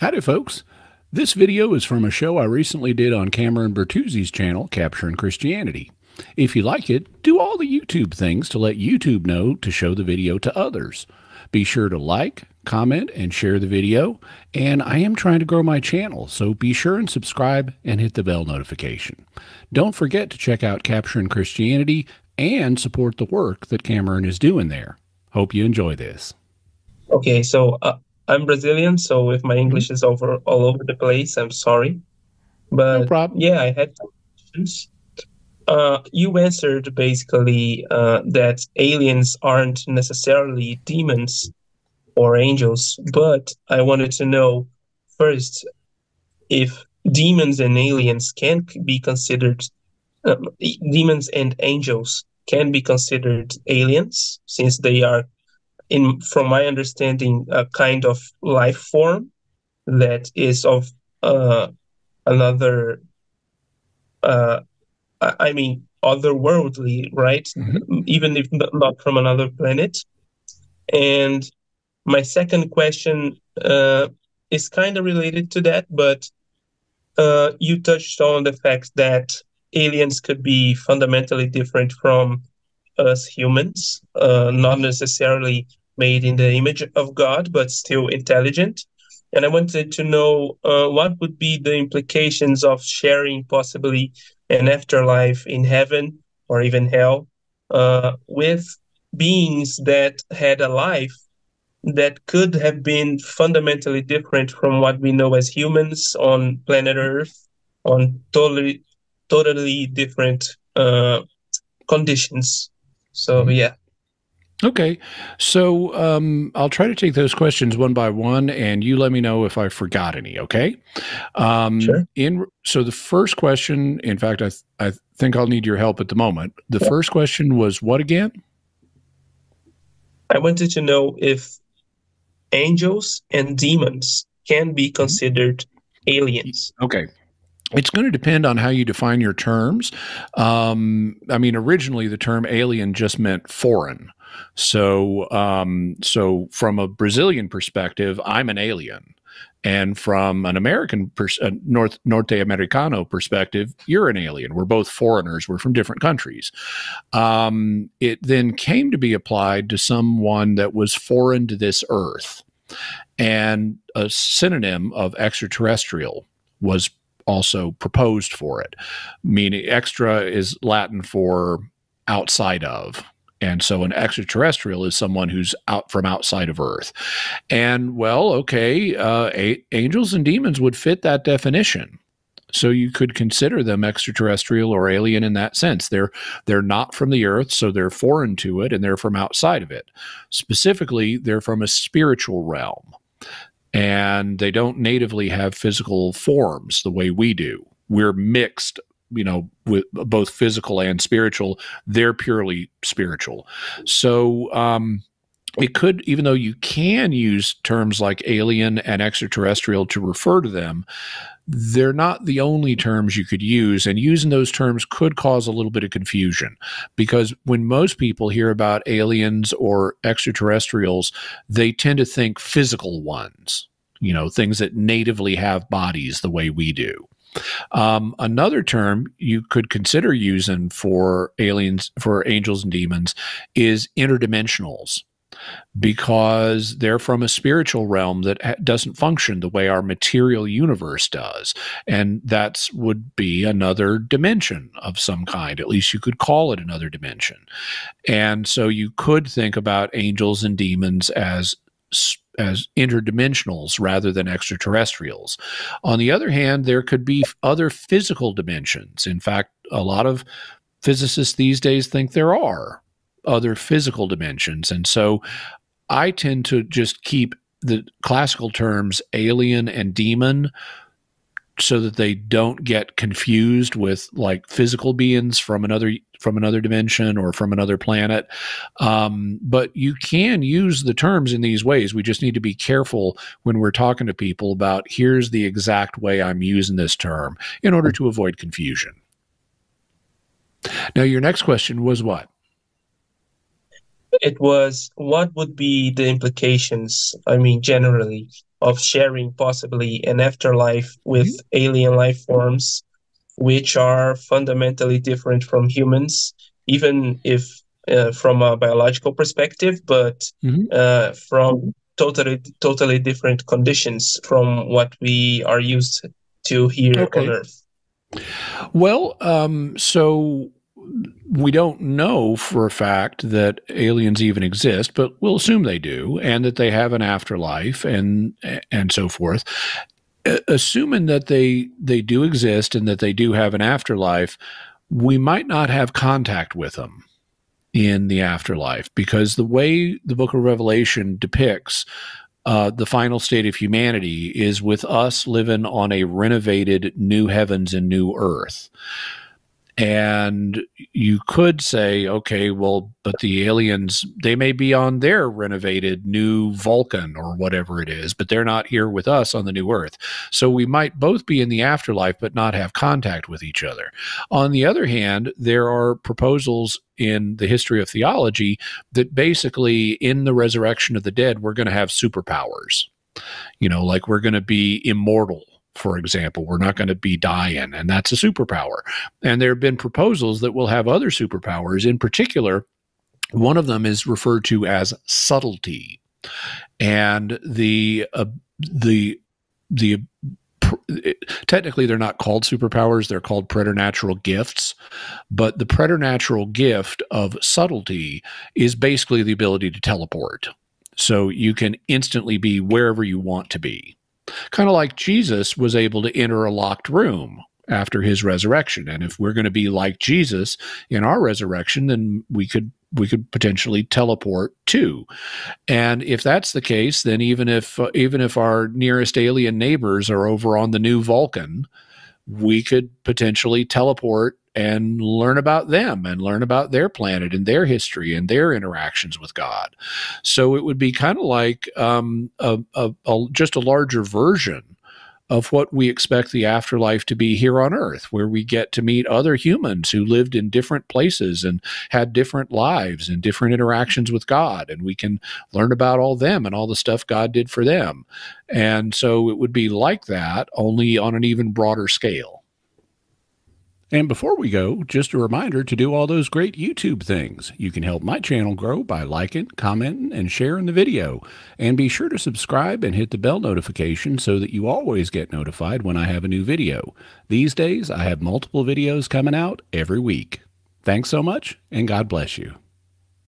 Howdy, folks. This video is from a show I recently did on Cameron Bertuzzi's channel, Capturing Christianity. If you like it, do all the YouTube things to let YouTube know to show the video to others. Be sure to like, comment, and share the video. And I am trying to grow my channel, so be sure and subscribe and hit the bell notification. Don't forget to check out Capturing Christianity and support the work that Cameron is doing there. Hope you enjoy this. Okay, so I'm Brazilian, so if my English is all over the place, I'm sorry. No But problem. yeah, I had some questions. You answered basically that aliens aren't necessarily demons or angels, but I wanted to know first if demons and aliens can be considered, demons and angels can be considered aliens, since they are, from my understanding, a kind of life form that is of another, I mean, otherworldly, right? Even if not from another planet. And my second question is kind of related to that, but you touched on the fact that aliens could be fundamentally different from us humans, not necessarily made in the image of God, but still intelligent. And I wanted to know what would be the implications of sharing possibly an afterlife in heaven or even hell with beings that had a life that could have been fundamentally different from what we know as humans on planet Earth, on totally different conditions. So yeah. Okay, so I'll try to take those questions one by one, and you let me know if I forgot any. Okay. Sure. So the first question, in fact, I think I'll need your help at the moment. The first question was what again? I wanted to know if angels and demons can be considered aliens. Okay. It's going to depend on how you define your terms. I mean, originally the term alien just meant foreign. So, from a Brazilian perspective, I'm an alien. And from an American, Norte Americano perspective, you're an alien. We're both foreigners. We're from different countries. It then came to be applied to someone that was foreign to this earth. And a synonym of extraterrestrial was also proposed for it, meaning extra is Latin for outside of. And so an extraterrestrial is someone who's out from outside of Earth. And well, okay, angels and demons would fit that definition. So you could consider them extraterrestrial or alien in that sense. They're not from the earth, so they're foreign to it, and they're from outside of it. Specifically, they're from a spiritual realm, and they don't natively have physical forms the way we do. We're mixed, with both physical and spiritual. They're purely spiritual. So it could, even though you can use terms like alien and extraterrestrial to refer to them, they're not the only terms you could use, and using those terms could cause a little bit of confusion, because when most people hear about aliens or extraterrestrials, they tend to think physical ones, things that natively have bodies the way we do. Another term you could consider using for aliens, for angels and demons, is interdimensionals, because they're from a spiritual realm that doesn't function the way our material universe does. And that would be another dimension of some kind. At least you could call it another dimension. And so you could think about angels and demons as interdimensionals rather than extraterrestrials. On the other hand, there could be other physical dimensions. In fact, a lot of physicists these days think there are other physical dimensions. And so I tend to just keep the classical terms alien and demon so that they don't get confused with like physical beings from another dimension or from another planet. But you can use the terms in these ways. We just need to be careful when we're talking to people about here's the exact way I'm using this term in order to avoid confusion. Now, your next question was what? It was, what would be the implications, I mean, generally, of sharing possibly an afterlife with alien life forms, which are fundamentally different from humans, even if from a biological perspective, but from totally different conditions from what we are used to here on Okay. Earth. Well, so we don't know for a fact that aliens even exist, but we'll assume they do, and that they have an afterlife, and so forth. Assuming that they do exist and that they do have an afterlife, we might not have contact with them in the afterlife, because the way the Book of Revelation depicts the final state of humanity is with us living on a renovated new heavens and new earth. And you could say, okay, well, but the aliens, they may be on their renovated new Vulcan or whatever it is, but they're not here with us on the new Earth. So we might both be in the afterlife, but not have contact with each other. On the other hand, there are proposals in the history of theology that basically in the resurrection of the dead, we're going to have superpowers. You know, like we're going to be immortal. For example, we're not going to be dying, and that's a superpower. And there have been proposals that will have other superpowers. In particular, one of them is referred to as subtlety, and the technically they're not called superpowers; they're called preternatural gifts. But the preternatural gift of subtlety is basically the ability to teleport, so you can instantly be wherever you want to be. Kind of like Jesus was able to enter a locked room after his resurrection. And if we're going to be like Jesus in our resurrection, then we could potentially teleport too. And if that's the case, then even if our nearest alien neighbors are over on the new Vulcan, we could potentially teleport and learn about them and learn about their planet and their history and their interactions with God. So it would be kind of like just a larger version of what we expect the afterlife to be here on Earth, where we get to meet other humans who lived in different places and had different lives and different interactions with God. And we can learn about all them and all the stuff God did for them. And so it would be like that, only on an even broader scale. And before we go, just a reminder to do all those great YouTube things. You can help my channel grow by liking, commenting, and sharing the video. And be sure to subscribe and hit the bell notification so that you always get notified when I have a new video. These days, I have multiple videos coming out every week. Thanks so much, and God bless you.